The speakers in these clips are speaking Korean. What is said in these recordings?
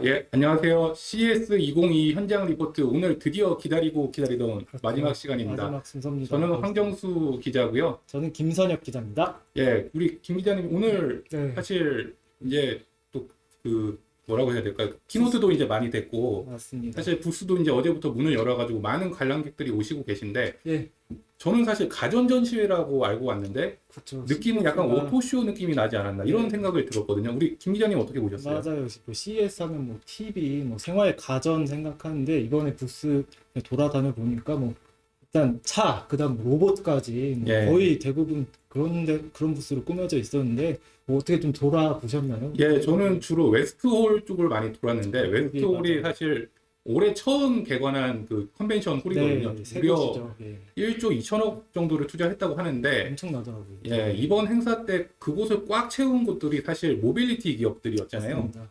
예, 안녕하세요. CS2022 현장 리포트 오늘 드디어 기다리던 그렇죠. 마지막 시간입니다. 마지막 순서입니다. 저는 황정수 기자고요. 저는 김선혁 기자입니다. 예, 우리 김 기자님 오늘 네, 사실 이제 또 뭐라고 해야 될까요? 키노트도 이제 많이 됐고 맞습니다. 사실 부스도 이제 어제부터 문을 열어가지고 많은 관람객들이 오시고 계신데 예, 저는 사실 가전 전시회라고 알고 왔는데 그렇죠. 느낌은 약간 CES 가 오토쇼 느낌이 나지 않았나 이런 네. 생각을 들었거든요. 우리 김 기자님 어떻게 보셨어요? 맞아요. 뭐 CES 하면 뭐 TV, 뭐 생활 가전 생각하는데 이번에 부스 돌아다녀 보니까 뭐 일단 차, 그다음 로봇까지 뭐 예. 거의 대부분 그런 부스로 꾸며져 있었는데 뭐 어떻게 좀 돌아보셨나요? 예, 저는 주로 웨스트홀 쪽을 많이 돌았는데 웨스트홀이 맞아요. 사실 올해 처음 개관한 그 컨벤션 홀이거든요. 새 무려 곳이죠. 예, 1조 2천억 정도를 투자했다고 하는데 엄청나더라고요. 예, 이번 행사 때 그곳을 꽉 채운 곳들이 사실 모빌리티 기업들이었잖아요. 맞습니다.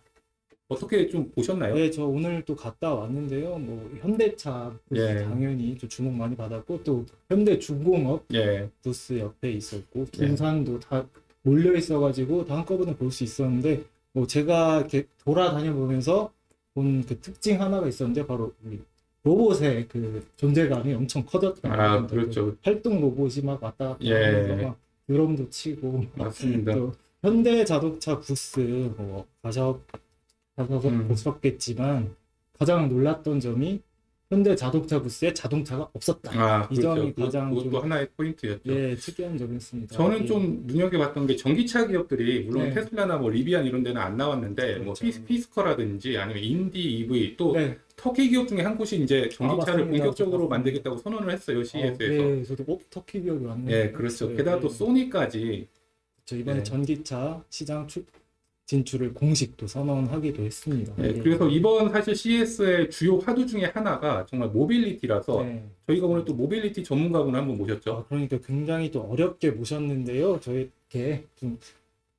어떻게 좀 보셨나요? 네, 저 오늘 또 갔다 왔는데요. 뭐 현대차 부스 예. 당연히 좀 주목 많이 받았고 또 현대중공업 예, 부스 옆에 있었고 예. 동산도 다 몰려 있어가지고 다 한꺼번에 볼 수 있었는데 뭐 제가 이렇게 돌아다녀 보면서 본 그 특징 하나가 있었는데 바로 이 로봇의 그 존재감이 엄청 커졌다. 그렇죠. 활동 로봇이 막 왔다 갔다 예. 하면서 막 드럼도 치고 맞습니다. 또 현대 자동차 부스 뭐 가셔서 보셨겠지만 가장 놀랐던 점이 현대 자동차 부스에 자동차가 없었다. 이 점이 그렇죠. 가장 그것도 좀 하나의 포인트였죠. 예, 특이한 점이었습니다. 저는 예. 좀 눈여겨봤던 게 전기차 기업들이 물론 네. 테슬라나 뭐 리비안 이런 데는 안 나왔는데 뭐 그렇죠. 피스커라든지 아니면 인디 EV 또 네, 터키 기업 중에 한 곳이 이제 전기차를 맞습니다. 본격적으로 맞습니다. 만들겠다고 선언을 했어요, CES에서. 네, 저도 터키 기억이 왔네요. 예, 그렇죠. 게다가 또 소니까지. 저 이번에 네. 전기차 시장 진출을 공식 또 선언하기도 했습니다. 예, 그래서 이번 사실 CES의 주요 화두 중에 하나가 정말 모빌리티라서 네. 저희가 오늘 또 모빌리티 전문가분을 한분 모셨죠. 그러니까 굉장히 또 어렵게 모셨는데요. 저에게 좀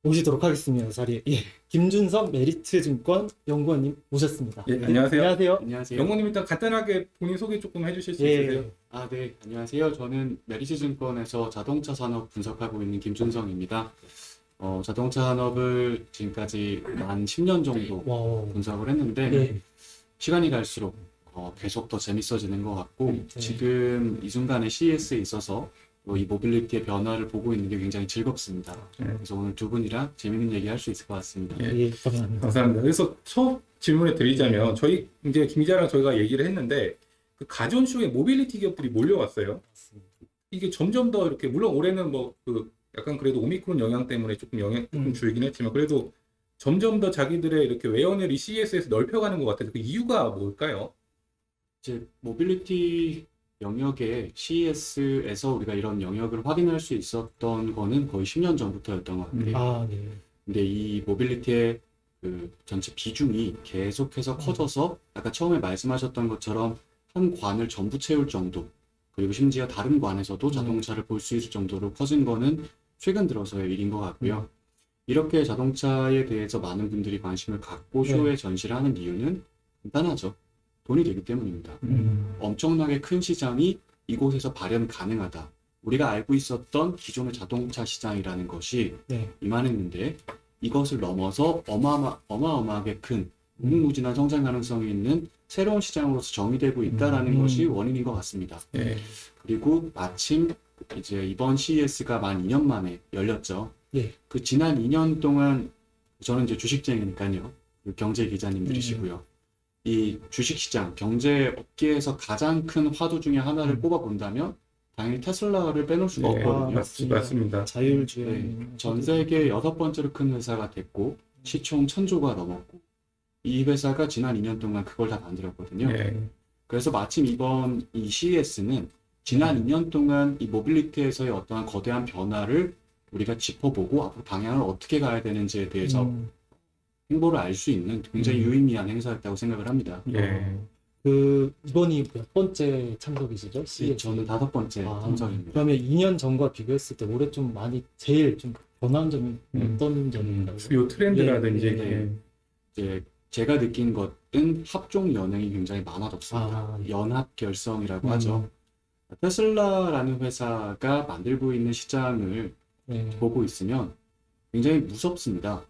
모시도록 하겠습니다. 자리에. 예. 김준석 메리트증권 연구원님 모셨습니다. 예, 네, 안녕하세요. 안녕하세요. 안녕하세요. 영호님 일단 간단하게 본인 소개 조금 해주실 수 예. 있으세요? 네, 안녕하세요. 저는 메리츠증권에서 자동차 산업 분석하고 있는 김준성입니다. 자동차 산업을 지금까지 만 10년 정도 와. 분석을 했는데 예. 시간이 갈수록 계속 더 재밌어지는 것 같고 네. 지금 이 순간에 CES에 있어서 이 모빌리티의 변화를 보고 있는 게 굉장히 즐겁습니다. 네. 그래서 오늘 두 분이랑 재밌는 얘기 할 수 있을 것 같습니다. 예. 예, 감사합니다. 감사합니다. 그래서 첫 질문을 드리자면 저희 이제 김 기자랑 저희가 얘기를 했는데 그 가전쇼에 모빌리티 기업들이 몰려왔어요. 이게 점점 더 이렇게 물론 올해는 뭐 그 약간 그래도 오미크론 영향 때문에 조금 줄긴 했지만 그래도 점점 더 자기들의 이렇게 웨어넷이 CES에서 넓혀가는 것 같아서 그 이유가 뭘까요? 이제 모빌리티 영역에 CES에서 우리가 이런 영역을 확인할 수 있었던 거는 거의 10년 전부터였던 것 같아요. 네. 근데 이 모빌리티의 그 전체 비중이 계속해서 커져서 아까 처음에 말씀하셨던 것처럼 한 관을 전부 채울 정도, 그리고 심지어 다른 관에서도 자동차를 볼 수 있을 정도로 커진 거는 최근 들어서의 일인 것 같고요. 이렇게 자동차에 대해서 많은 분들이 관심을 갖고 쇼에 전시를 하는 이유는 간단하죠. 돈이 되기 때문입니다. 엄청나게 큰 시장이 이곳에서 발현 가능하다. 우리가 알고 있었던 기존의 자동차 시장이라는 것이 네. 이만했는데 이것을 넘어서 어마어마하게 큰 무궁무진한 성장 가능성이 있는 새로운 시장으로서 정의되고 있다라는 것이 원인인 것 같습니다. 예. 그리고 마침 이제 이번 CES가 만 2년 만에 열렸죠. 예. 그 지난 2년 동안 저는 이제 주식쟁이니까요. 경제 기자님들이시고요. 이 주식시장, 경제 업계에서 가장 큰 화두 중에 하나를 꼽아본다면 당연히 테슬라를 빼놓을 수가 네, 없거든요. 맞습니다. 자율주행. 네, 전 세계 6번째로 큰 회사가 됐고 시총 1000조가 넘었고 이 회사가 지난 2년 동안 그걸 다 만들었거든요. 예. 그래서 마침 이번 이 CES는 지난 2년 동안 이 모빌리티에서의 어떠한 거대한 변화를 우리가 짚어보고 앞으로 방향을 어떻게 가야 되는지에 대해서 행보를 알 수 있는 굉장히 유의미한 행사였다고 생각을 합니다. 예. 이번이 몇 번째 참석이시죠? CES? 저는 5번째 참석입니다. 그러면 2년 전과 비교했을 때 올해 좀 많이 제일 좀 변한 점이 어떤 점인가요? 주요 트렌드라든지 예, 예. 이제 제가 느낀 것은 합종 연행이 굉장히 많아졌습니다. 연합 결성이라고 하죠. 테슬라라는 회사가 만들고 있는 시장을 보고 있으면 굉장히 무섭습니다.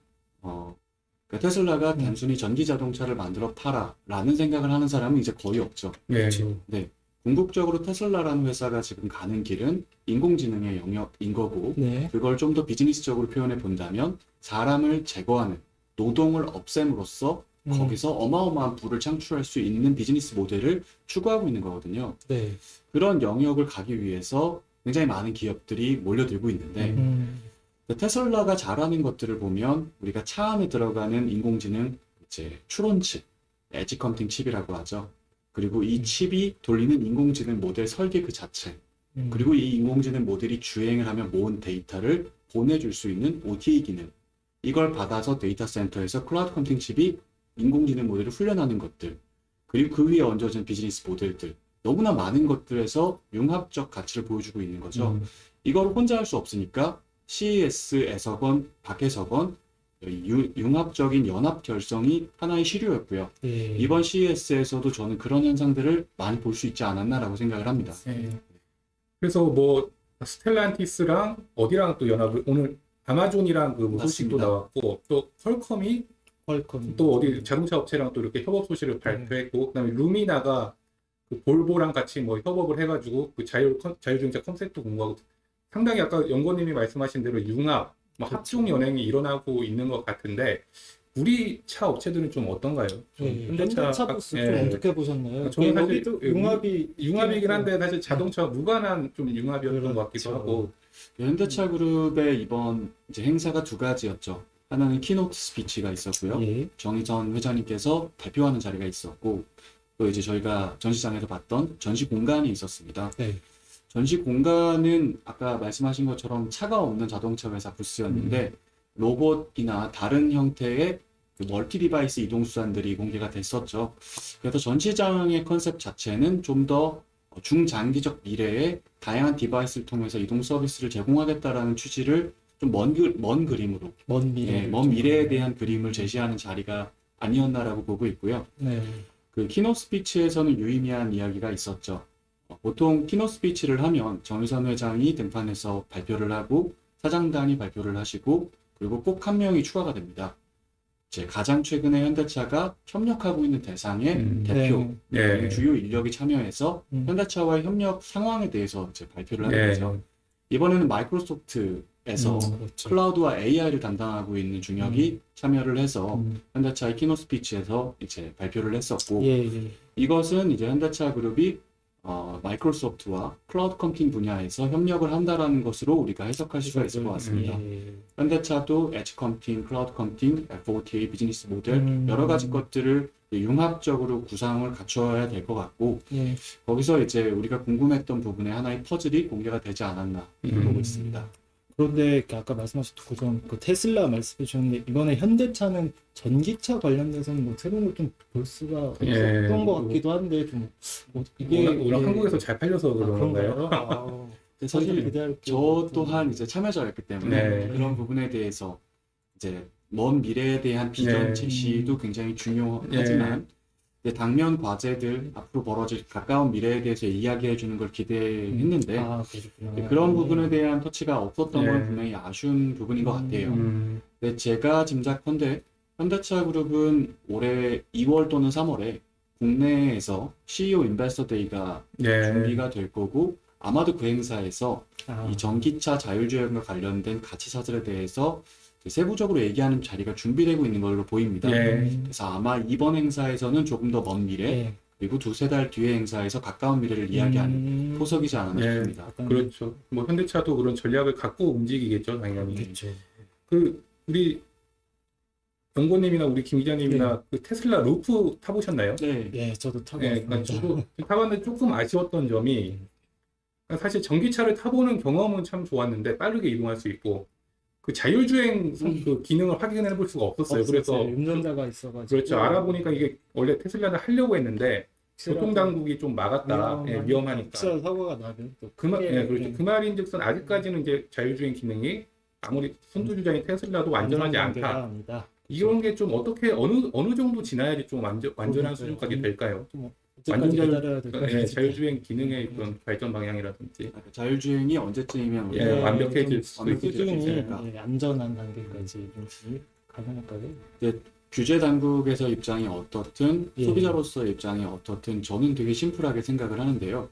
그러니까 테슬라가 단순히 전기 자동차를 만들어 팔아라는 생각을 하는 사람은 이제 거의 없죠. 예. 그렇죠. 네. 궁극적으로 테슬라라는 회사가 지금 가는 길은 인공지능의 영역인 거고, 네. 그걸 좀 더 비즈니스적으로 표현해 본다면 사람을 제거하는, 노동을 없앰으로써 거기서 어마어마한 부를 창출할 수 있는 비즈니스 모델을 추구하고 있는 거거든요. 네. 그런 영역을 가기 위해서 굉장히 많은 기업들이 몰려들고 있는데, 테슬라가 잘하는 것들을 보면 우리가 차 안에 들어가는 인공지능 이제 추론칩, 엣지 컴퓨팅 칩이라고 하죠. 그리고 이 칩이 돌리는 인공지능 모델 설계 그 자체, 그리고 이 인공지능 모델이 주행을 하면 모은 데이터를 보내줄 수 있는 OTA 기능, 이걸 받아서 데이터 센터에서 클라우드 컴퓨팅 칩이 인공지능 모델을 훈련하는 것들, 그리고 그 위에 얹어진 비즈니스 모델들, 너무나 많은 것들에서 융합적 가치를 보여주고 있는 거죠. 이걸 혼자 할 수 없으니까 CES에서건 밖에서건 융합적인 연합 결성이 하나의 시류였고요. 네. 이번 CES에서도 저는 그런 현상들을 많이 볼 수 있지 않았나라고 생각을 합니다. 예. 그래서 뭐 스텔란티스랑 어디랑 또 연합을 오늘 아마존이랑 그 소식도 맞습니다. 나왔고 또 퀄컴이 퀄컴. 또 어디 자동차 업체랑 또 이렇게 협업 소식을 발표했고 그다음에 루미나가 그 볼보랑 같이 뭐 협업을 해가지고 그 자율주행차 컨셉도 공부하고 상당히 아까 연구원님이 말씀하신 대로 융합, 뭐 그렇죠. 합종 연행이 일어나고 있는 것 같은데 우리 차 업체들은 좀 어떤가요? 좀 네. 현대차 부스 예. 좀 어떻게 보셨나요? 저는 사실 여기도 예, 융합이 융합이긴 한데 사실 자동차와 무관한 좀 융합이었던 것 같기도 그렇죠. 하고 현대차 그룹의 이번 이제 행사가 두 가지였죠. 하나는 키노트 스피치가 있었고요. 예. 정의선 회장님께서 발표하는 자리가 있었고, 또 이제 저희가 전시장에서 봤던 전시 공간이 있었습니다. 네. 전시 공간은 아까 말씀하신 것처럼 차가 없는 자동차 회사 부스였는데 로봇이나 다른 형태의 그 멀티 디바이스 이동 수단들이 공개가 됐었죠. 그래서 전시장의 컨셉 자체는 좀 더 중장기적 미래에 다양한 디바이스를 통해서 이동 서비스를 제공하겠다라는 취지를 좀 먼 그림으로, 먼 미래. 먼 미래에 대한 그림을 제시하는 자리가 아니었나라고 보고 있고요. 네. 그 키노 스피치에서는 유의미한 이야기가 있었죠. 보통 키노 스피치를 하면 정의선 회장이 등판해서 발표를 하고 사장단이 발표를 하시고 그리고 꼭 한 명이 추가가 됩니다. 이제 가장 최근에 현대차가 협력하고 있는 대상의 대표, 네. 주요 인력이 참여해서 현대차와의 협력 상황에 대해서 이제 발표를 하는 거죠. 이번에는 마이크로소프트에서 그렇죠. 클라우드와 AI를 담당하고 있는 중역이 참여를 해서 현대차의 키노 스피치에서 이제 발표를 했었고, 예, 예. 이것은 이제 현대차 그룹이 마이크로소프트와 클라우드 컴퓨팅 분야에서 협력을 한다라는 것으로 우리가 해석할 수가 있을 것 같습니다. 예. 현대차도 엣지 컴퓨팅, 클라우드 컴퓨팅, FOTA 비즈니스 모델 여러 가지 것들을 융합적으로 구상을 갖춰야 될 것 같고, 예. 거기서 이제 우리가 궁금했던 부분의 하나의 퍼즐이 공개가 되지 않았나 보고 있습니다. 그런데 아까 말씀하셨던 그 테슬라 말씀해 주셨는데 이번에 현대차는 전기차 관련돼서는 뭐 새로운 걸 좀 볼 수가 예. 없었던 것 같기도 한데 좀 이게 워낙 예. 한국에서 잘 팔려서 그런 건가요? 아, 근데 사실 사실 기대할 저 또한 이제 참여자였기 때문에 네. 그런 부분에 대해서 이제 먼 미래에 대한 비전 네. 제시도 굉장히 중요하지만 이제 당면 과제들 앞으로 벌어질 가까운 미래에 대해서 이야기해 주는 걸 기대했는데 아, 그렇구나. 그런 부분에 대한 터치가 없었던 네. 건 분명히 아쉬운 부분인 것 같아요. 음, 근데 제가 짐작컨대 현대차 그룹은 올해 2월 또는 3월에 국내에서 CEO 인베스터 데이가 예. 준비가 될 거고 아마도 그 행사에서 아, 이 전기차 자율주행과 관련된 가치사들에 대해서 세부적으로 얘기하는 자리가 준비되고 있는 걸로 보입니다. 예. 그래서 아마 이번 행사에서는 조금 더 먼 미래 예. 그리고 두세 달 뒤의 행사에서 가까운 미래를 이야기하는 포석이지 않았나 예. 싶습니다. 그렇죠. 뭐 현대차도 그런 전략을 갖고 움직이겠죠, 당연히. 그렇죠. 그 우리 연구원님이나 우리 김 기자님이나 그 테슬라 루프 타보셨나요? 네. 예, 저도 타고 예, 그러니까 왔습니다. 저도 타봤는데 조금 아쉬웠던 점이 그러니까 사실 전기차를 타보는 경험은 참 좋았는데 빠르게 이동할 수 있고 그 자율주행 그 기능을 확인해 볼 수가 없었어요. 그래서 운전자가 있어가지고 그렇죠. 알아보니까 이게 원래 테슬라는 하려고 했는데 교통 당국이 좀 막았다. 예, 위험하니까. 혹시라도 사고가 나면 또 그 말, 크게, 예, 그렇죠. 그 말인즉슨 아직까지는 이제 자율주행 기능이 아무리 선두주자인 테슬라도 완전하지 않다. 아니다. 이런 게 좀 어떻게 어느 정도 지나야지 좀 완전한 수준까지 될까요? 완전 기다려야 될 것 예, 자율주행 기능의 그런 발전 방향이라든지 자율주행이 언제쯤이면 예, 우리가 완벽해질 수도 완벽해질 수 있겠죠. 있을까? 안전한 단계까지 좀 가능할까요? 규제 당국에서 입장이 어떻든 예. 소비자로서의 입장이 어떻든 저는 되게 심플하게 생각을 하는데요.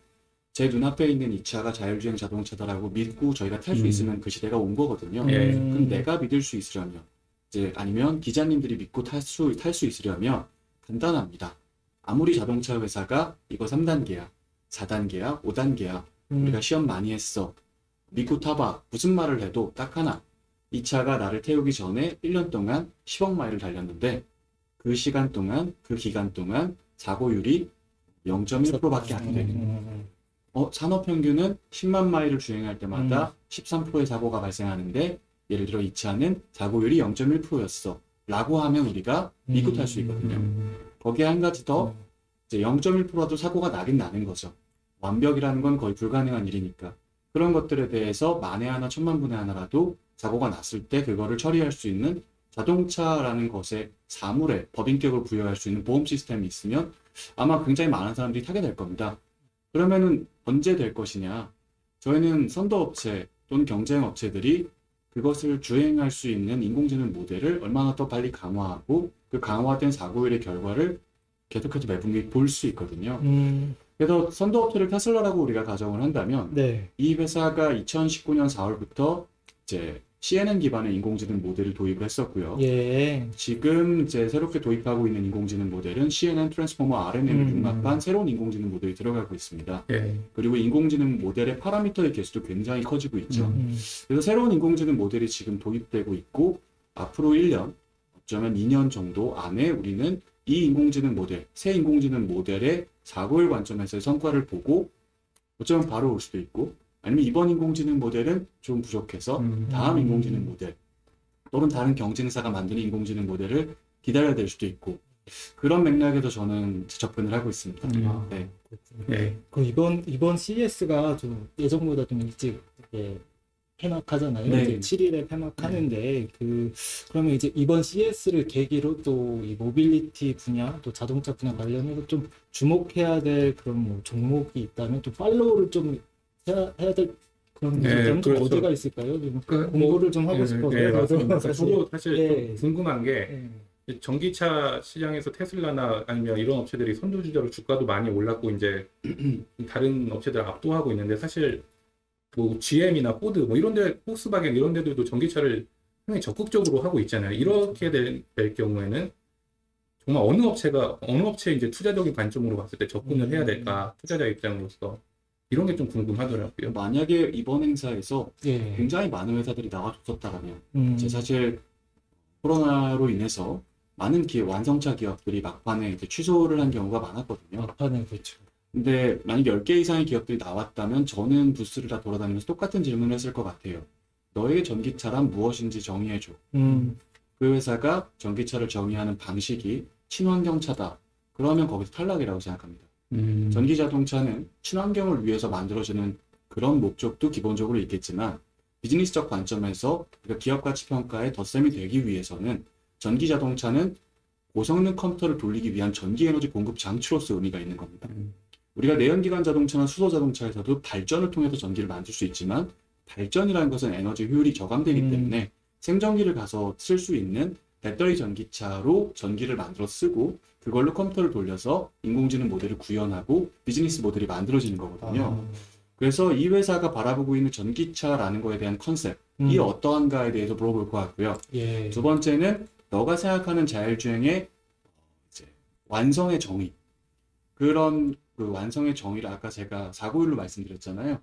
제 눈앞에 있는 이 차가 자율주행 자동차다라고 믿고 저희가 탈 수 있으면 그 시대가 온 거거든요. 예. 그럼 내가 믿을 수 있으려면 이제 아니면 기자님들이 믿고 탈 수 있으려면 간단합니다. 아무리 자동차 회사가 이거 3단계야, 4단계야, 5단계야, 우리가 시험 많이 했어, 믿고 타봐, 무슨 말을 해도 딱 하나. 이 차가 나를 태우기 전에 1년 동안 10억 마일을 달렸는데 그 시간 동안, 그 기간 동안 사고율이 0.1%밖에 안 돼. 산업 평균은 10만 마일을 주행할 때마다 13%의 사고가 발생하는데 예를 들어 이 차는 사고율이 0.1%였어. 라고 하면 우리가 믿고 탈 수 있거든요. 거기에 한 가지 더 이제 0.1%라도 사고가 나긴 나는 거죠. 완벽이라는 건 거의 불가능한 일이니까. 그런 것들에 대해서 만에 하나, 천만 분의 하나라도 사고가 났을 때 그거를 처리할 수 있는 자동차라는 것에 사물에 법인격을 부여할 수 있는 보험 시스템이 있으면 아마 굉장히 많은 사람들이 타게 될 겁니다. 그러면은 언제 될 것이냐? 저희는 선도업체 또는 경쟁 업체들이 그것을 주행할 수 있는 인공지능 모델을 얼마나 더 빨리 강화하고 그 강화된 사고율의 결과를 계속해서 매분기 볼 수 있거든요. 그래서 선도업체를 테슬라라고 우리가 가정을 한다면 네. 이 회사가 2019년 4월부터 이제 CNN 기반의 인공지능 모델을 도입을 했었고요. 예. 지금 이제 새롭게 도입하고 있는 인공지능 모델은 CNN 트랜스포머 RNN을 융합한 새로운 인공지능 모델이 들어가고 있습니다. 예. 그리고 인공지능 모델의 파라미터의 개수도 굉장히 커지고 있죠. 그래서 새로운 인공지능 모델이 지금 도입되고 있고 앞으로 1년, 어쩌면 2년 정도 안에 우리는 이 인공지능 모델, 새 인공지능 모델의 사고율 관점에서의 성과를 보고 어쩌면 바로 올 수도 있고 아니면 이번 인공지능 모델은 좀 부족해서 다음 인공지능 모델 또는 다른 경쟁사가 만드는 인공지능 모델을 기다려야 될 수도 있고 그런 맥락에서 저는 접근을 하고 있습니다. 네. 예. 그 이번 CES가 좀 예정보다 좀 일찍 폐막하잖아요. 네. 이제 7일에 폐막하는데 그러면 이제 이번 CES를 계기로 또 이 모빌리티 분야 또 자동차 분야 관련해서 좀 주목해야 될 그런 뭐 종목이 있다면 또 팔로우를 좀 해야 될 그런 네, 점은 좀 그렇죠. 어디가 있을까요? 좀 그 공부를 좀 하고 싶어서 예, 맞습니다. 사실. 저도 사실 예. 좀 궁금한 게 예. 전기차 시장에서 테슬라나 아니면 이런 업체들이 선두주자로 주가도 많이 올랐고 이제 다른 업체들 압도하고 있는데 사실 뭐 GM이나 포드 뭐 이런 데 폭스바겐 이런 데들도 전기차를 상당히 적극적으로 하고 있잖아요. 이렇게 될 경우에는 정말 어느 업체에 이제 투자적인 관점으로 봤을 때 접근을 해야 될까 투자자 입장으로서 이런 게 좀 궁금하더라고요. 만약에 이번 행사에서 예. 굉장히 많은 회사들이 나와줬었다면 이제 음. 사실 코로나로 인해서 많은 완성차 기업들이 막판에 이제 취소를 한 경우가 많았거든요. 막판에 그렇죠. 근데 만약 10개 이상의 기업들이 나왔다면 저는 부스를 다 돌아다니면서 똑같은 질문을 했을 것 같아요. 너에게 전기차란 무엇인지 정의해줘. 그 회사가 전기차를 정의하는 방식이 친환경차다. 그러면 거기서 탈락이라고 생각합니다. 전기자동차는 친환경을 위해서 만들어지는 그런 목적도 기본적으로 있겠지만 비즈니스적 관점에서 우리가 기업 가치 평가의 덧셈이 되기 위해서는 전기자동차는 고성능 컴퓨터를 돌리기 위한 전기 에너지 공급 장치로서 의미가 있는 겁니다. 우리가 내연기관 자동차나 수소 자동차에서도 발전을 통해서 전기를 만들 수 있지만 발전이라는 것은 에너지 효율이 저감되기 때문에 생전기를 가서 쓸 수 있는 배터리 전기차로 전기를 만들어 쓰고 그걸로 컴퓨터를 돌려서 인공지능 모델을 구현하고 비즈니스 모델이 만들어지는 거거든요. 그래서 이 회사가 바라보고 있는 전기차라는 거에 대한 컨셉이 어떠한가에 대해서 물어볼 것 같고요. 예. 두 번째는 너가 생각하는 자율주행의 이제 완성의 정의. 그런 그 완성의 정의를 아까 제가 사고율로 말씀드렸잖아요.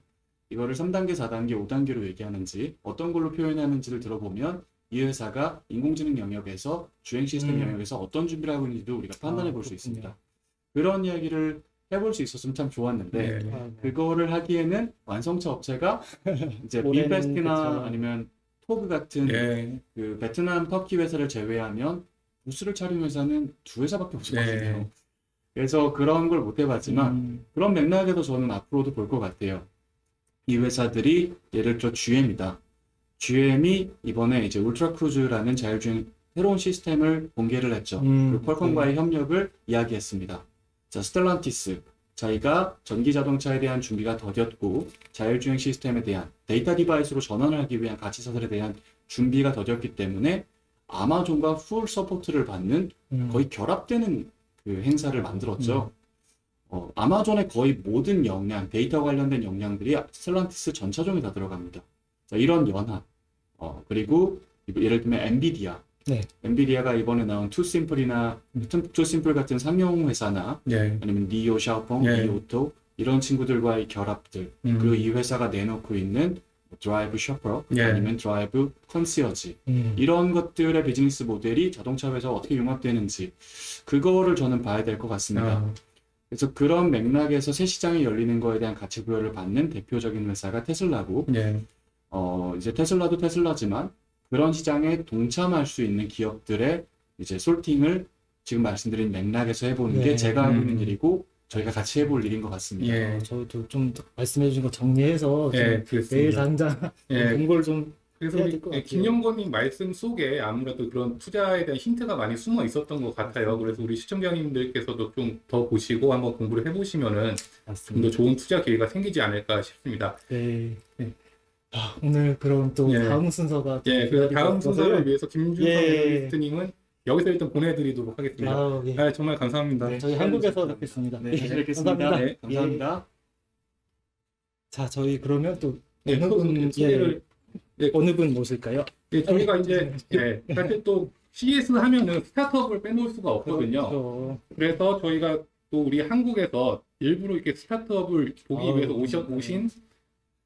이거를 3단계, 4단계, 5단계로 얘기하는지 어떤 걸로 표현하는지를 들어보면 이 회사가 인공지능 영역에서 주행 시스템 영역에서 어떤 준비를 하고 있는지도 우리가 판단해 볼 수 있습니다. 그런 이야기를 해볼 수 있었으면 참 좋았는데 네. 그거를 하기에는 완성차 업체가 이제 올해는 빈페스트나 그쵸. 아니면 토그 같은 예. 그 베트남 터키 회사를 제외하면 부스를 차린 회사는 두 회사밖에 없었거든요. 네. 그래서 그런 걸 못 해봤지만 그런 맥락에서 저는 앞으로도 볼 것 같아요. 이 회사들이 예를 들어 GM이다. GM이 이번에 이제 울트라 크루즈라는 자율주행 새로운 시스템을 공개를 했죠. 그리고 퀄컴과의 협력을 이야기했습니다. 자, 스텔란티스. 자기가 전기 자동차에 대한 준비가 더뎠고 자율주행 시스템에 대한 데이터 디바이스로 전환을 하기 위한 가치 사슬에 대한 준비가 더뎠기 때문에 아마존과 풀 서포트를 받는 거의 결합되는 그 행사를 만들었죠. 아마존의 거의 모든 역량, 데이터 관련된 역량들이 스텔란티스 전차종에 다 들어갑니다. 자, 이런 연합, 그리고 예를 들면 엔비디아. 네. 엔비디아가 이번에 나온 투심플이나 투심플 같은 상용 회사나 예. 아니면 니오 샤오펑, 예. 니오토 이런 친구들과의 결합들, 그리고 이 회사가 내놓고 있는 드라이브 쇼퍼 예. 아니면 드라이브 컨시어지 음. 이런 것들의 비즈니스 모델이 자동차 회사와 어떻게 융합되는지 그거를 저는 봐야 될 것 같습니다. 아, 그래서 그런 맥락에서 새 시장이 열리는 거에 대한 가치 부여를 받는 대표적인 회사가 테슬라고, 예. 이제 테슬라도 테슬라지만 그런 시장에 동참할 수 있는 기업들의 이제 솔팅을 지금 말씀드린 맥락에서 해보는 게 네. 제가 하고 있는 일이고 저희가 같이 해볼 일인 것 같습니다. 예. 저도 좀 말씀해 주신 거 정리해서 예, 좀 내일 그렇습니다. 당장 예. 공부를 좀 그래서 해야 우리 될것 같아요. 김영건님 말씀 속에 아무래도 그런 투자에 대한 힌트가 많이 숨어 있었던 것 같아요. 그래서 우리 시청자님들께서도 좀 더 보시고 한번 공부를 해보시면은 좀 더 맞습니다. 좋은 투자 기회가 생기지 않을까 싶습니다. 네. 오늘 그럼 또 예. 다음 순서가 또 예, 그래서 다음 기다리고 순서를 있어서요. 위해서 김준성 예. 리스트님은 여기서 일단 보내드리도록 하겠습니다. 아, 예. 아, 정말 감사합니다. 저희 한국에서 뵙겠습니다. 네, 예, 다시 뵙겠습니다. 감사합니다. 네, 감사합니다. 자, 저희 그러면 또 예, 어느 분, 소개를 어느 분 모실까요? 예, 저희가 이제 사실 또 CES 하면은 스타트업을 빼놓을 수가 없거든요. 그렇죠. 그래서 저희가 또 우리 한국에서 일부러 이렇게 스타트업을 보기 아유, 위해서 오신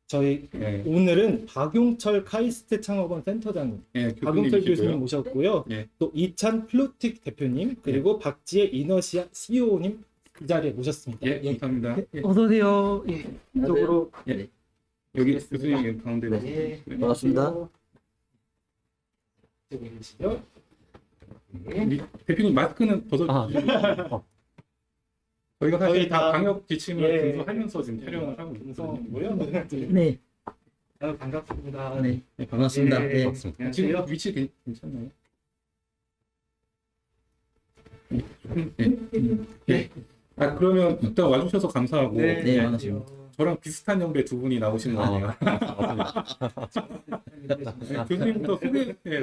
저희 예, 오늘은 박용철 카이스트 창업원 센터장님, 예, 박용철 교수님 교수님이시고요. 모셨고요. 예. 또 이찬 플루틱 대표님, 그리고 박지혜 이너시아 CEO님 이 자리에 모셨습니다. 예, 감사합니다. 예, 어서 오세요. 예. 이쪽으로 예. 여기 교수님 가운데 네. 네. 반갑습니다. 이쪽에 계시죠? 우리 대표님 마스크는 벗어 주시고 저희가 사실 저희 다 다- 방역 지침을 예. 준수하면서 지금 촬영을 하고 있거든요. 김성호고요. 네, 반갑습니다. 네, 반갑습니다. 예. 네. 지금 안녕하세요. 위치 괜찮나요? 예. 아, 그러면 일단 와주셔서 감사하고 네, 반갑습니다. 저랑 비슷한 연배 두 분이 나오신 거 아니에요? 네, 교수님부터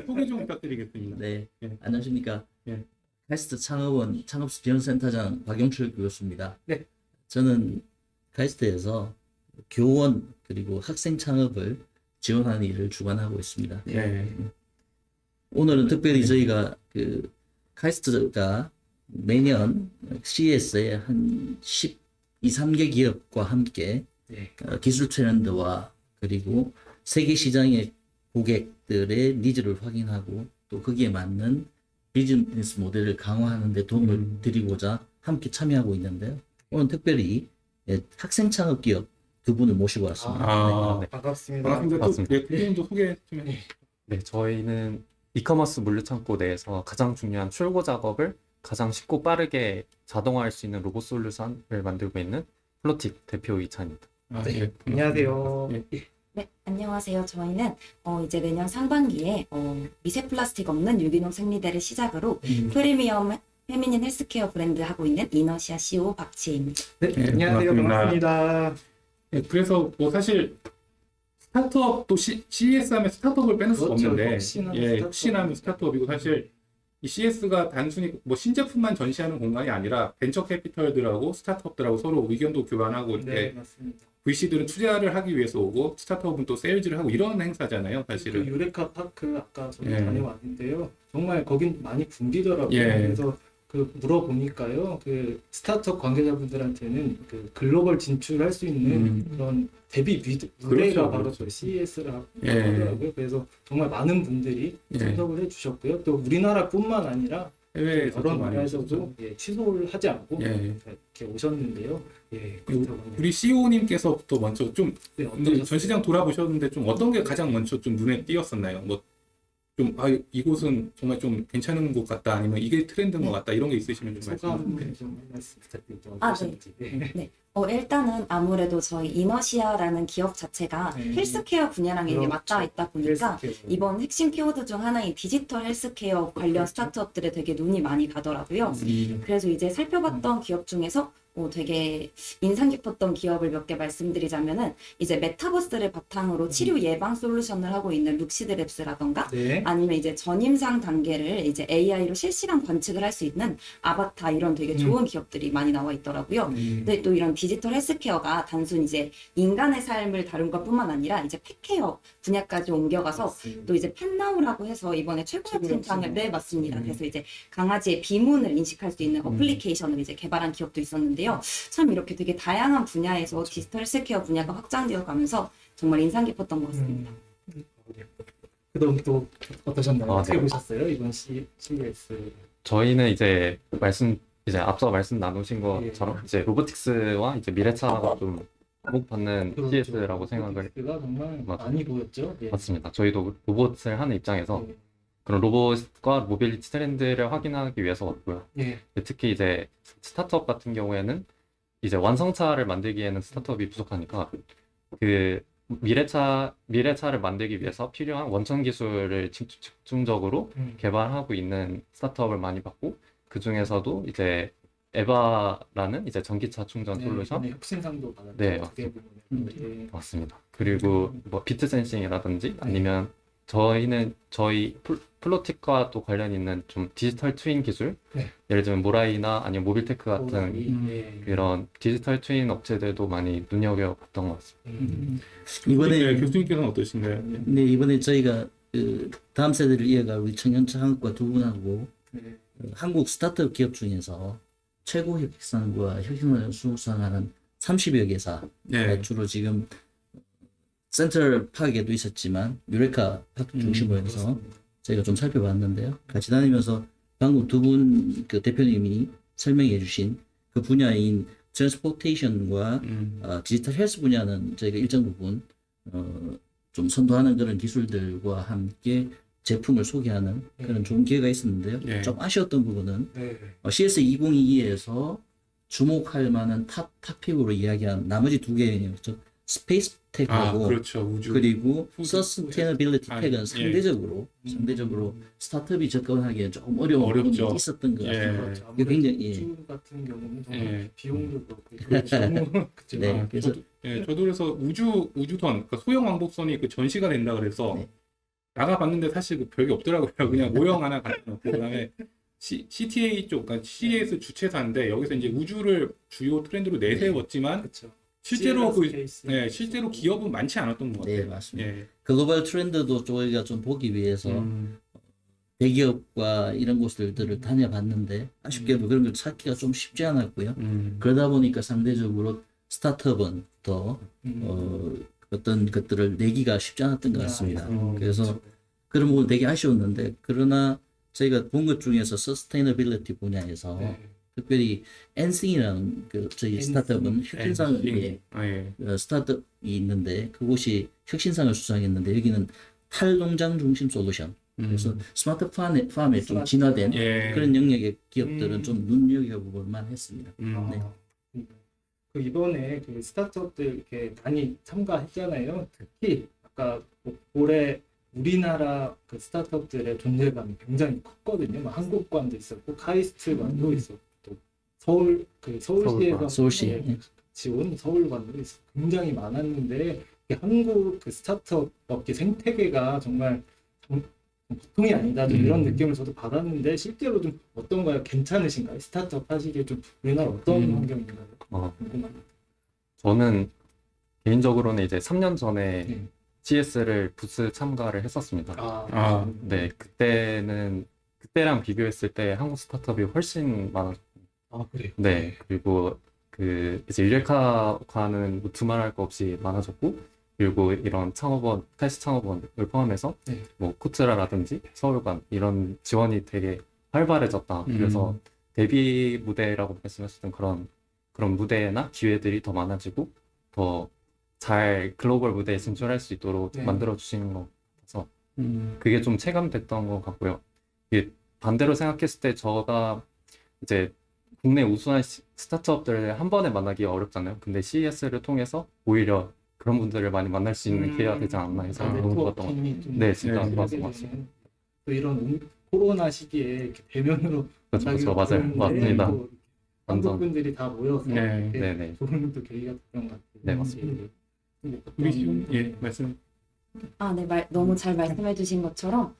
소개 좀 부탁드리겠습니다. 네, 예. 안녕하십니까. 예. 카이스트 창업원 창업지원센터장 박용철 교수입니다. 네. 저는 카이스트에서 교원 그리고 학생 창업을 지원하는 일을 주관하고 있습니다. 네. 오늘은 특별히 저희가 그 카이스트가 매년 CES에 한 12, 3개 기업과 함께 네. 기술 트렌드와 그리고 세계 시장의 고객들의 니즈를 확인하고 또 거기에 맞는 비즈니스 모델을 강화하는 데 도움을 드리고자 함께 참여하고 있는데요. 오늘 특별히 학생 창업 기업 두 분을 모시고 왔습니다. 아, 반갑습니다. 반갑습니다. 반갑습니다. 또 교수님도 소개 좀 해. 네, 저희는 이커머스 물류창고 내에서 가장 중요한 출고 작업을 가장 쉽고 빠르게 자동화할 수 있는 로봇 솔루션을 만들고 있는 플로틱 대표 이찬입니다. 아, 네. 예. 안녕하세요. 예. 네, 안녕하세요. 저희는 이제 내년 상반기에 미세 플라스틱 없는 유기농 생리대를 시작으로 프리미엄 페미닌 헬스케어 브랜드 하고 있는 이너시아 CEO 박지혜입니다. 네, 네, 안녕하세요. 반갑습니다. 반갑습니다. 예, 그래서 뭐 사실 스타트업도 CES 하면 스타트업을 빼놓을 수가 그렇죠. 없는데 혁신하는 예, 스타트업. 혁신하는 스타트업이고 사실 이 CES가 단순히 뭐 신제품만 전시하는 공간이 아니라 벤처 캐피털들하고 스타트업들하고 서로 의견도 교환하고 네, 이렇게 맞습니다. VC들은 투자를 하기 위해서 오고 스타트업은 또 세일즈를 하고 이런 행사잖아요, 그 사실은. 유레카 파크 아까 저희 예. 다녀왔는데요. 정말 거긴 많이 붐비더라고요. 예. 그래서 그 물어보니까요. 그 스타트업 관계자분들한테는 그 글로벌 진출할 수 있는 그런 데뷔 무대가 그렇죠, 바로 그렇죠. 그 CES라고 예. 하더라고요. 그래서 정말 많은 분들이 예. 참석을 해주셨고요. 또 우리나라뿐만 아니라 해외에서도 여러 많이 나라에서도 오셨죠. 예, 취소를 하지 않고 예. 이렇게 오셨는데요. 예, 그렇다고 우리 CEO님께서부터 먼저 좀 네, 근데 어떠셨어요? 전시장 돌아보셨는데 좀 어떤 게 가장 먼저 좀 눈에 띄었었나요? 뭐 좀 이곳은 정말 좀 괜찮은 곳 같다 아니면 이게 트렌드인 것 같다 이런 게 있으시면 좀 말씀해 소감 주세요. 좀 말씀 부탁드릴게요. 아, 어떠셨는지. 네. 네, 일단은 아무래도 저희 이너시아라는 기업 자체가 네. 헬스케어 분야랑 이게 그렇죠. 맞닿아 있다 보니까 헬스케어. 이번 핵심 키워드 중 하나인 디지털 헬스케어 관련 그렇죠. 스타트업들에 되게 눈이 많이 가더라고요. 그래서 이제 살펴봤던 기업 중에서 되게 인상 깊었던 기업을 몇 개 말씀드리자면은 이제 메타버스를 바탕으로 치료 예방 솔루션을 하고 있는 룩시드랩스라던가 네. 아니면 이제 전임상 단계를 이제 AI로 실시간 관측을 할 수 있는 아바타 이런 되게 좋은 기업들이 많이 나와 있더라고요. 근데 또 이런 디지털 헬스케어가 단순 이제 인간의 삶을 다룬 것뿐만 아니라 이제 펫케어 분야까지 옮겨가서 또 이제 펫나우라고 해서 이번에 최고의 상을 네 맞습니다. 그래서 이제 강아지의 비문을 인식할 수 있는 어플리케이션을 이제 개발한 기업도 있었는데요. 참 이렇게 되게 다양한 분야에서 디지털 헬스케어 분야가 확장되어 가면서 정말 인상 깊었던 것 같습니다. 그동안 또 어떠셨나요? 아, 어떻게 네. 보셨어요? 이번 CES. 저희는 이제 앞서 말씀 나누신 것처럼 예. 이제 로보틱스와 이제 미래차가 좀 주목받는 그렇죠. CES라고 생각을 로보틱스가 정말 맞아요. 많이 보였죠. 예. 맞습니다. 저희도 로봇을 하는 입장에서 예. 그런 로봇과 모빌리티 트렌드를 확인하기 위해서 왔고요. 예. 특히 이제 스타트업 같은 경우에는 이제 완성차를 만들기에는 스타트업이 부족하니까 그 미래차를 만들기 위해서 필요한 원천 기술을 집중적으로 개발하고 있는 스타트업을 많이 봤고 그 중에서도 이제 에바라는 이제 전기차 충전 솔루션 네, 혁신상도 받았죠. 네, 그게 부분에. 예. 맞습니다. 그리고 뭐 비트 센싱이라든지 아니면 저희 플로틱과 또 관련 있는 좀 디지털 트윈 기술 네. 예를 들면 모라이나 아니면 모빌테크 같은 예. 그런 디지털 트윈 업체들도 많이 눈여겨봤던 것 같습니다. 이번에 교수님께서는 어떠신가요? 네, 이번에 저희가 그 다음 세대를 이어갈 우리 청년차 한국과 두 분하고 네. 한국 스타트업 기업 중에서 최고 혁신상과 혁신을 수상하는 30여 개사 네. 주로 지금 센트럴 파크에도 있었지만 유레카 파크 중심으로 해서 저희가 좀 살펴봤는데요. 같이 다니면서 방금 두 분 그 대표님이 설명해 주신 그 분야인 트랜스포테이션과 디지털 헬스 분야는 저희가 일정 부분 좀 선도하는 그런 기술들과 함께 제품을 소개하는 그런 좋은 기회가 있었는데요. 네. 좀 아쉬웠던 부분은 네. CS 2022에서 주목할 만한 탑픽으로 이야기한 나머지 두 개의 스페이스 텍하고 그렇죠. 우주. 그리고 후드- 서스테너빌리티 아니, 텍은 예. 상대적으로 스타트업이 접근하기에 조금 어려운 어렵죠. 부분이 있었던 것 예. 같아요. 그렇죠. 이게 굉장히, 예. 우주 같은 경우는 정말 예. 비용도 그렇고 너무 그죠. 네. 그래서 저도 그래서 우주선, 그러니까 소형 왕복선이 그 전시가 된다 그래서 네. 나가봤는데 사실 그 별게 없더라고요. 그냥 모형 하나 갖다 놓고 그다음에 CTA 쪽, 그러니까 CES 주최사인데 여기서 이제 우주를 주요 트렌드로 내세웠지만 그렇죠. 실제로 스페이스. 실제로 기업은 많지 않았던 것 네, 같아요. 맞습니다. 예. 글로벌 트렌드도 저희가 좀 보기 위해서 대기업과 이런 곳들을 다녀봤는데 아쉽게도 그런 걸 찾기가 좀 쉽지 않았고요. 그러다 보니까 상대적으로 스타트업은 더 어떤 것들을 내기가 쉽지 않았던 것 같습니다. 그래서 그런 부분 되게 아쉬웠는데 그러나 저희가 본 것 중에서 서스테이너빌리티 분야에서 특별히 엔싱이라는 그 저희 엔싱. 스타트업은 혁신상 예. 스타트업이 있는데 그곳이 혁신상을 수상했는데 여기는 탈농장 중심 솔루션 그래서 스마트 팜에 좀 진화된 예. 그런 영역의 기업들은 좀 눈여겨볼 만했습니다. 네. 그 이번에 그 스타트업들 이렇게 많이 참가했잖아요. 특히 아까 올해 우리나라 그 스타트업들의 존재감이 굉장히 컸거든요. 뭐 한국관도 있었고 카이스트관도 있었고 또 서울시에서 서울시. 예, 같이 온 서울관도 있었고 굉장히 많았는데 한국 그 스타트업 업계 생태계가 정말 보통이 아니다 좀 이런 느낌을 저도 받았는데 실제로 좀 어떤가요? 괜찮으신가요? 스타트업 하시기에 좀 우리나라 어떤 환경인가요? 궁금합니다. 저는 개인적으로는 이제 3년 전에 네. CES를 부스 참가를 했었습니다. 아. 네, 그때랑 비교했을 때 한국 스타트업이 훨씬 많았고, 그래요? 네, 그리고 그 이제 유레카과는 뭐 두말할 거 없이 많아졌고, 그리고 이런 창업원, 탈시 창업원을 포함해서 네. 뭐 코트라라든지 서울관 이런 지원이 되게 활발해졌다. 그래서 데뷔 무대라고 말씀하셨던 그런 무대나 기회들이 더 많아지고 더 잘 글로벌 무대에 진출할 수 있도록 네. 만들어 주시는 것 같아서 그게 좀 체감됐던 것 같고요. 이게 반대로 생각했을 때 제가 이제 국내 우수한 스타트업들을 한 번에 만나기 어렵잖아요. 근데 CES를 통해서 오히려 그런 분들을 많이 만날 수 있는 기회가 되지 않았나 해서 너무 좋았던 것 같아요. 네트워킹이 좀 네, 진짜 네, 좋았던 것 같습니다. 또 이런 코로나 시기에 이렇게 대면으로 그렇죠, 만나기가 맞아요. 어려운데 맞습니다. 또 한국 완전. 분들이 다 모여서 네, 이렇게 네네. 좋은 또 계기가 됐던 것 같아요. 네, 맞습니다. 우리 지금 말씀. 아, 네, 너무 잘 말씀해 주신 것처럼,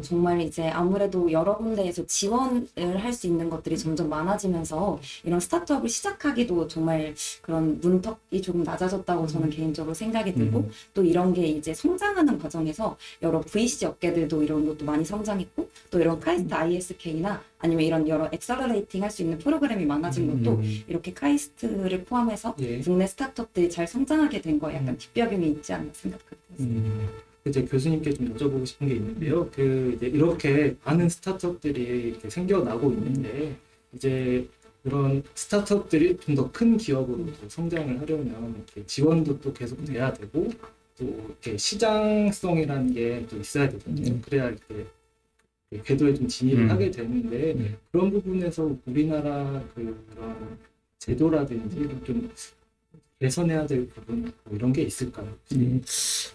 정말 이제 아무래도 여러 군데에서 지원을 할 수 있는 것들이 점점 많아지면서 이런 스타트업을 시작하기도 정말 그런 문턱이 조금 낮아졌다고 저는 개인적으로 생각이 들고, 또 이런 게 이제 성장하는 과정에서 여러 VC 업계들도 이런 것도 많이 성장했고, 또 이런 카이스트 ISK나 아니면 이런 여러 엑셀러레이팅 할 수 있는 프로그램이 많아진 것도 이렇게 카이스트를 포함해서 예. 국내 스타트업들이 잘 성장하게 된 거에 약간 뒷배경이 있지 않나 생각하게 됐습니다. 이제 교수님께 좀 여쭤보고 싶은 게 있는데요. 이제 이렇게 많은 스타트업들이 이렇게 생겨나고 있는데, 이제 그런 스타트업들이 좀 더 큰 기업으로 또 성장을 하려면 이렇게 지원도 또 계속 돼야 되고, 또 이렇게 시장성이라는 게 또 있어야 되거든요. 그래야 이렇게 궤도에 좀 진입을 하게 되는데, 그런 부분에서 우리나라 그런 제도라든지 좀 개선해야 될 부분 뭐 이런 게 있을까요?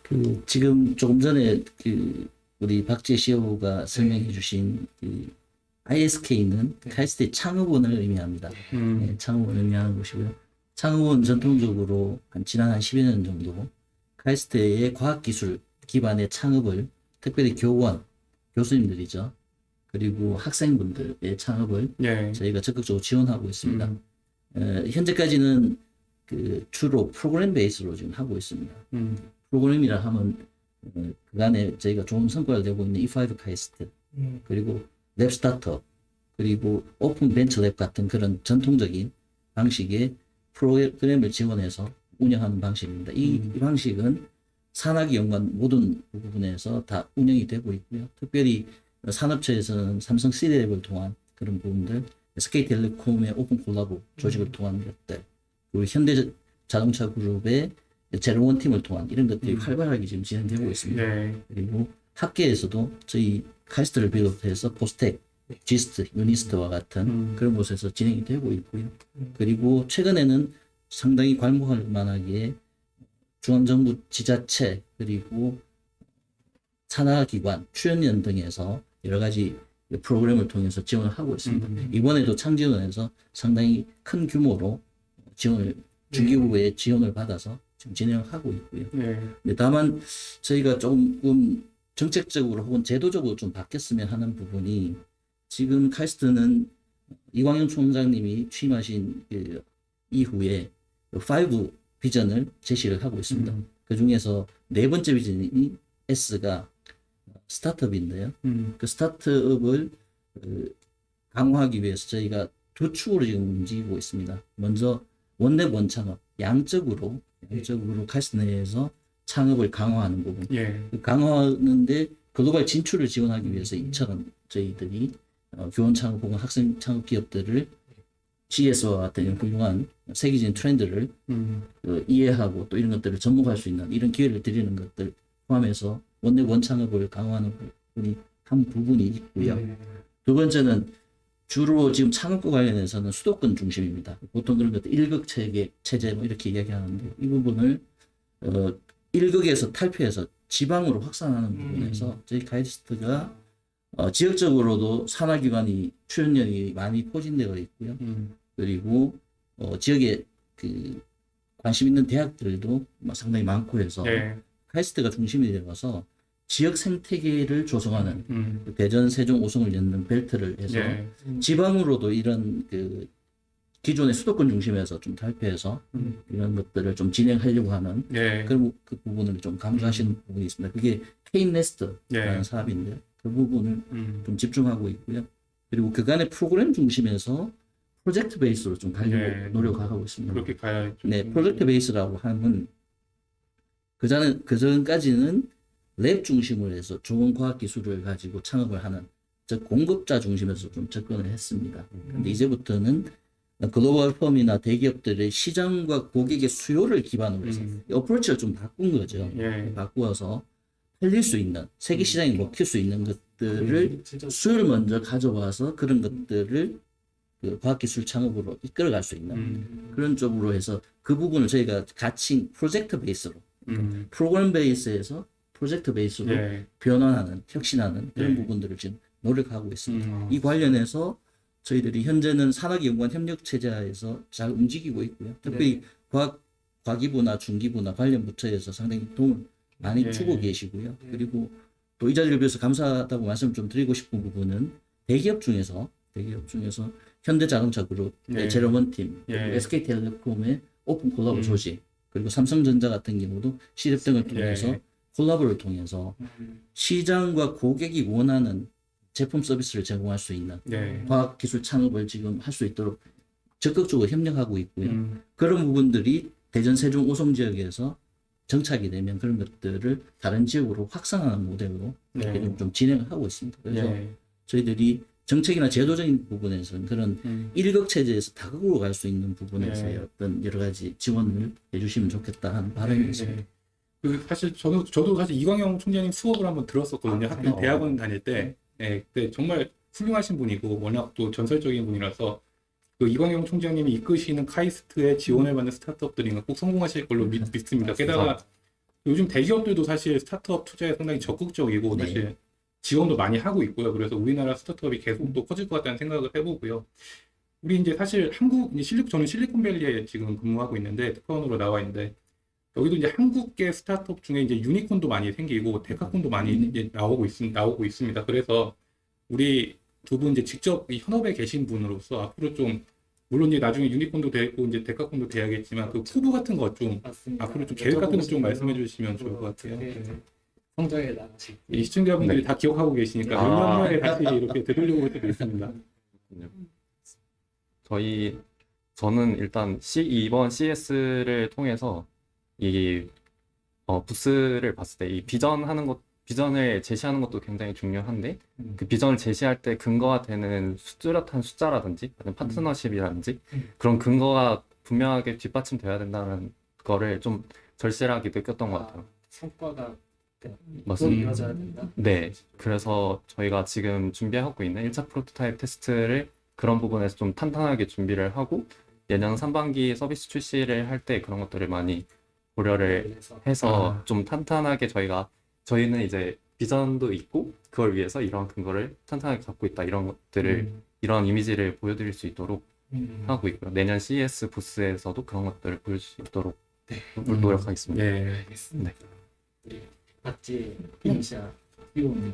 그 지금 조금 전에 그 우리 박재 CEO가 설명해 주신 그 ISK는 카이스트의 창업원을 의미합니다. 네, 창업원을 의미하는 것이고요. 창업원 전통적으로 지난 한 10여 년 정도 카이스트의 과학기술 기반의 창업을 특별히 교수님들이죠. 그리고 학생분들의 창업을 저희가 적극적으로 지원하고 있습니다. 현재까지는 그 주로 프로그램 베이스로 지금 하고 있습니다. 프로그램이라 하면 그간에 저희가 좋은 성과를 내고 있는 E5 카이스트, 그리고 랩 스타트업, 그리고 오픈 벤처 랩 같은 그런 전통적인 방식의 프로그램을 지원해서 운영하는 방식입니다. 이 방식은 산학이 연관 모든 부분에서 다 운영이 되고 있고요. 특별히 산업체에서는 삼성 시리랩을 통한 그런 부분들, SK텔레콤의 오픈 콜라보 조직을 통한 것들, 그리고 현대자동차 그룹의 제로원 팀을 통한 이런 것들이 활발하게 지금 진행되고 있습니다. 그리고 학계에서도 저희 카이스트를 비롯해서 포스텍, 지스트, 유니스트와 같은 그런 곳에서 진행이 되고 있고요. 그리고 최근에는 상당히 괄목할 만하게 중앙정부 지자체 그리고 산하기관, 출연연 등에서 여러 가지 프로그램을 통해서 지원을 하고 있습니다. 이번에도 창지원에서 상당히 큰 규모로 중기부의 지원을 받아서 지금 진행을 하고 있고요. 근데 다만 저희가 조금 정책적으로 혹은 제도적으로 좀 바뀌었으면 하는 부분이, 지금 카이스트는 이광현 총장님이 취임하신 그 이후에 5 비전을 제시를 하고 있습니다. 그 중에서 네 번째 비전이 S가 스타트업인데요. 그 스타트업을 강화하기 위해서 저희가 두 축으로 지금 움직이고 있습니다. 먼저 원랩 원창업, 양적으로 카이스트 내에서 창업을 강화하는 부분. 강화하는데 글로벌 진출을 지원하기 위해서 이처럼 저희들이 교원 창업 혹은 학생 창업 기업들을 GS와 같은 훌륭한 세계적인 트렌드를 이해하고 또 이런 것들을 접목할 수 있는 이런 기회를 드리는 것들 포함해서 원랩 원창업을 강화하는 부분이 한 부분이 있고요. 두 번째는 주로 지금 창업과 관련해서는 수도권 중심입니다. 보통 그런 것들 1극 체제 뭐 이렇게 이야기하는데, 이 부분을 1극에서 탈피해서 지방으로 확산하는 부분에서 저희 카이스트가 지역적으로도 산하기관이 출연연이 많이 포진되어 있고요. 그리고 지역에 그 관심 있는 대학들도 상당히 많고 해서 카이스트가 중심이 되어서 지역 생태계를 조성하는 대전, 세종, 오송을 잇는 벨트를 해서 지방으로도 이런 그 기존의 수도권 중심에서 좀 탈피해서 이런 것들을 좀 진행하려고 하는 그런 그 부분을 좀 강조하시는 부분이 있습니다. 그게 K네스트라는 사업인데 그 부분을 좀 집중하고 있고요. 그리고 그간의 프로그램 중심에서 프로젝트 베이스로 좀 가려고 노력하고 있습니다. 그렇게 가야 네, 프로젝트 베이스라고 하면 그전까지는 랩 중심으로 해서 좋은 과학 기술을 가지고 창업을 하는, 즉 공급자 중심에서 좀 접근을 했습니다. 근데 이제부터는 글로벌 펌이나 대기업들의 시장과 고객의 수요를 기반으로 해서 어프로치를 좀 바꾼 거죠. 바꾸어서 팔릴 수 있는, 세계 시장에 먹힐 수 있는 것들을 진짜 수요를 먼저 가져와서 그런 것들을 그 과학기술 창업으로 이끌어갈 수 있는 그런 쪽으로 해서 그 부분을 저희가 같이 프로젝트 베이스로 프로그램 베이스에서 프로젝트 베이스로 예. 변환하는 혁신하는 그런 예. 부분들을 지금 노력하고 있습니다. 이 관련해서 저희들이 현재는 산학연구원 협력체제에서 잘 움직이고 있고요. 특별히 과기부나 중기부나 관련 부처에서 상당히 도움을 많이 예. 주고 계시고요. 그리고 또 이 자리를 빌어서 감사하다고 말씀 좀 드리고 싶은 부분은 대기업 중에서 현대자동차 그룹, 예. 제로원팀, 그리고 예. SK텔레콤의 오픈 콜라보 조직, 그리고 삼성전자 같은 경우도 시립 등을 통해서 예. 콜라보를 통해서 시장과 고객이 원하는 제품 서비스를 제공할 수 있는 예. 과학기술 창업을 지금 할 수 있도록 적극적으로 협력하고 있고요. 그런 부분들이 대전 세종 오송 지역에서 정착이 되면 그런 것들을 다른 지역으로 확산하는 모델로 네. 지금 좀 진행을 하고 있습니다. 그래서 예. 저희들이 정책이나 제도적인 부분에서는 그런 일극 체제에서 다극으로 갈 수 있는 부분에서의 네. 어떤 여러 가지 지원을 해주시면 좋겠다 하는 바람이 있습니다. 그 사실 저도 사실 이광영 총재님 수업을 한번 들었었거든요. 학교 대학원 다닐 때. 예, 그때 정말 훌륭하신 분이고 워낙 또 전설적인 분이라서 그 이광영 총재님이 이끄시는 카이스트에 지원을 받는 스타트업들이 꼭 성공하실 걸로 믿습니다. 게다가 요즘 대기업들도 사실 스타트업 투자에 상당히 적극적이고 네. 사실 지원도 많이 하고 있고요. 그래서 우리나라 스타트업이 계속 또 커질 것 같다는 생각을 해보고요. 우리 이제 사실 저는 실리콘밸리에 지금 근무하고 있는데 특파원으로 나와 있는데 여기도 이제 한국계 스타트업 중에 이제 유니콘도 많이 생기고 데카콘도 많이 이제 나오고 있습니다. 그래서 우리 두 분 이제 직접 이 현업에 계신 분으로서 앞으로 좀 물론 이제 나중에 유니콘도 되고 이제 데카콘도 돼야겠지만 그 포부 같은 거 좀 맞습니다. 앞으로 좀 계획 같은 거 좀 말씀해 주시면 좋을 것 같아요. 네. 성장해 나가시고. 이 시청자분들이 다 기억하고 계시니까 몇 년 아. 후에 다시 이렇게 되돌리고 올 때도 있습니다. 저는 일단 이번 CS를 통해서 이 부스를 봤을 때 이 비전을 제시하는 것도 굉장히 중요한데 그 비전을 제시할 때 근거가 되는 뚜렷한 숫자라든지 아니면 파트너십이라든지 그런 근거가 분명하게 뒷받침돼야 된다는 거를 좀 절실하게 느꼈던 것 같아요. 성과가 맞습니다. 이어져야 된다. 네, 그래서 저희가 지금 준비하고 있는 1차 프로토타입 테스트를 그런 부분에서 좀 탄탄하게 준비를 하고 내년 상반기 서비스 출시를 할 때 그런 것들을 많이 고려를 해서 좀 탄탄하게 저희는 이제 비전도 있고 그걸 위해서 이런 근거를 탄탄하게 갖고 있다 이런 것들을 이런 이미지를 보여드릴 수 있도록 하고 있고요. 내년 CES 부스에서도 그런 것들을 보여줄 수 있도록 노력하겠습니다. 네. 알겠습니다. 우리 박지 네. 이시아 이호님.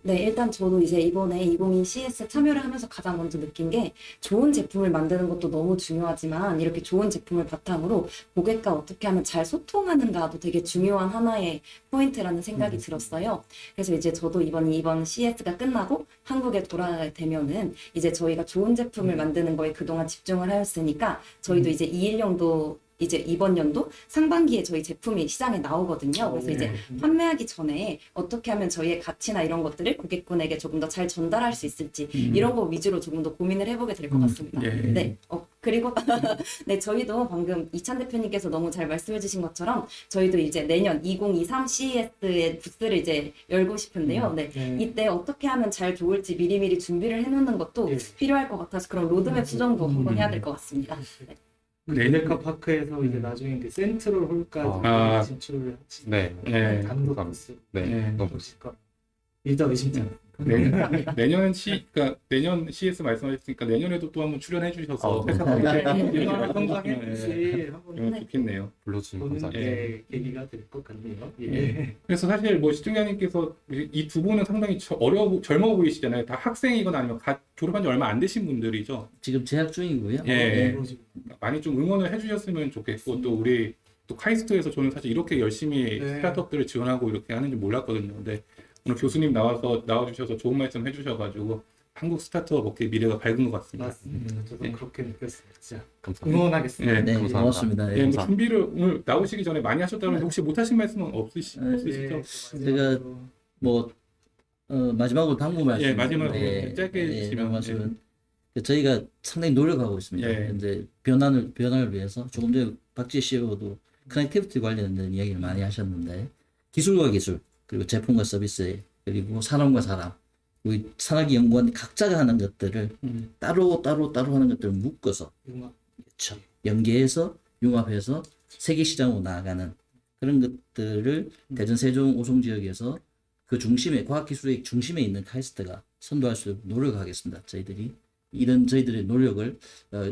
네, 일단 저도 이제 이번에 2022 CS 참여를 하면서 가장 먼저 느낀 게 좋은 제품을 만드는 것도 너무 중요하지만 이렇게 좋은 제품을 바탕으로 고객과 어떻게 하면 잘 소통하는가도 되게 중요한 하나의 포인트라는 생각이 들었어요. 그래서 이제 저도 이번 CS가 끝나고 한국에 돌아가게 되면은 이제 저희가 좋은 제품을 만드는 거에 그동안 집중을 하였으니까 저희도 이제 21년도 이제 이번 연도 상반기에 저희 제품이 시장에 나오거든요. 그래서 이제 판매하기 전에 어떻게 하면 저희의 가치나 이런 것들을 고객분에게 조금 더 잘 전달할 수 있을지 이런 거 위주로 조금 더 고민을 해보게 될 것 같습니다. 예. 네. 그리고 네, 저희도 방금 이찬 대표님께서 너무 잘 말씀해 주신 것처럼 저희도 이제 내년 2023 CES의 부스를 이제 열고 싶은데요. 네. 이때 어떻게 하면 잘 좋을지 미리미리 준비를 해놓는 것도 필요할 것 같아서 그런 로드맵 수정도 한번 해야 될 것 같습니다. 네. 네네카 파크에서 이제 나중에 그 센트럴 홀까지 아. 진출을 하시는 네, 네. 단독 감사합니다. 부스 네, 너무 보실까? 일단 의심치 않아요. 내년 CS 말씀하셨으니까 내년에도 또 한번 출연해 주셔서 네. 성장했지 한번 좋겠네요. 불러주시면 보는 감사합니다. 게 계기가 될 것 같네요. 그래서 사실 뭐 시청자님께서 이 두 분은 상당히 젊어 보이시잖아요. 다 학생이거나 아니면 졸업한 지 얼마 안 되신 분들이죠. 지금 재학 중이고요. 예. 네. 많이 좀 응원을 해주셨으면 좋겠고 또 우리 또 카이스트에서 저는 사실 이렇게 열심히 네. 스타트업들을 지원하고 이렇게 하는지 몰랐거든요. 근데 오늘 교수님 나와주셔서 좋은 말씀 해주셔가지고 한국 스타트업 업계 미래가 밝은 것 같습니다. 맞습니다. 저도 네. 그렇게 느꼈습니다. 진짜 감사합니다. 응원하겠습니다. 네. 네, 감사합니다. 고맙습니다. 네, 예. 뭐 준비를 오늘 나오시기 전에 많이 하셨다는데 혹시 못하신 말씀은 없으시죠? 제가 뭐 마지막으로 당부 말씀. 예, 마지막으로 짧게 예, 해주시면, 말씀은 저희가 상당히 노력하고 있습니다. 예. 이제 변화를 위해서 조금 전에 박지 CEO도 커넥티비티 관련된 이야기를 많이 하셨는데 기술과 기술 그리고 제품과 서비스 그리고 사람과 사람 우리 산학이 연구원 각자가 하는 것들을 따로 하는 것들을 묶어서 그렇죠. 연계해서 융합해서 세계 시장으로 나아가는 그런 것들을 대전 세종 오송 지역에서 그 중심에 과학기술의 중심에 있는 카이스트가 선도할 수 있도록 노력하겠습니다. 저희들이 이런 저희들의 노력을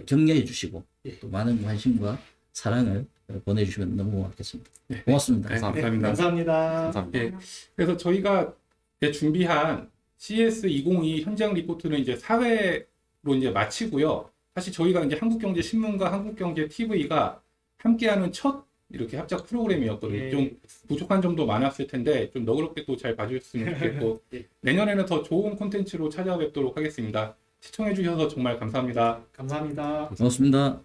격려해 주시고 또 많은 관심과 사랑을 보내주시면 너무 고맙겠습니다. 고맙습니다. 네, 감사합니다. 감사합니다. 감사합니다. 감사합니다. 예, 그래서 저희가 이제 준비한 CS 2022 현장 리포트는 이제 사회로 이제 마치고요. 사실 저희가 이제 한국경제신문과 한국경제TV가 함께하는 첫 이렇게 합작 프로그램이었거든요. 좀 부족한 점도 많았을 텐데 좀 너그럽게 또 잘 봐주셨으면 좋겠고 내년에는 더 좋은 콘텐츠로 찾아뵙도록 하겠습니다. 시청해 주셔서 정말 감사합니다. 감사합니다. 고맙습니다.